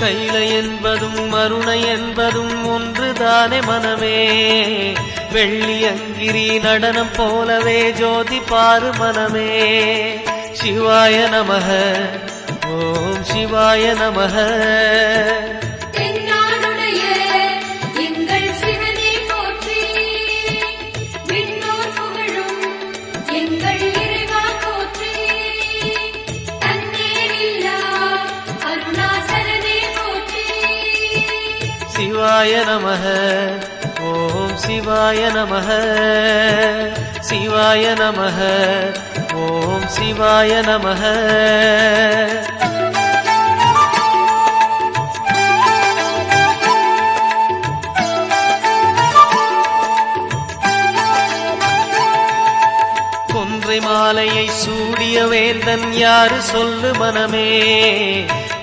கைலை என்பதும் மருணை என்பதும் ஒன்றுதானே மனமே. வெள்ளி அங்கிரி நடனம் போலவே ஜோதி பாரு மனமே. சிவாய நமக ஓம் சிவாய நமக. சிவாய நமக ஓம் சிவாய நமக. சிவாய நமக ஓம் சிவாய நமக. கொன்றை மாலையை சூடிய வேந்தன் யாரு சொல்லு மனமே.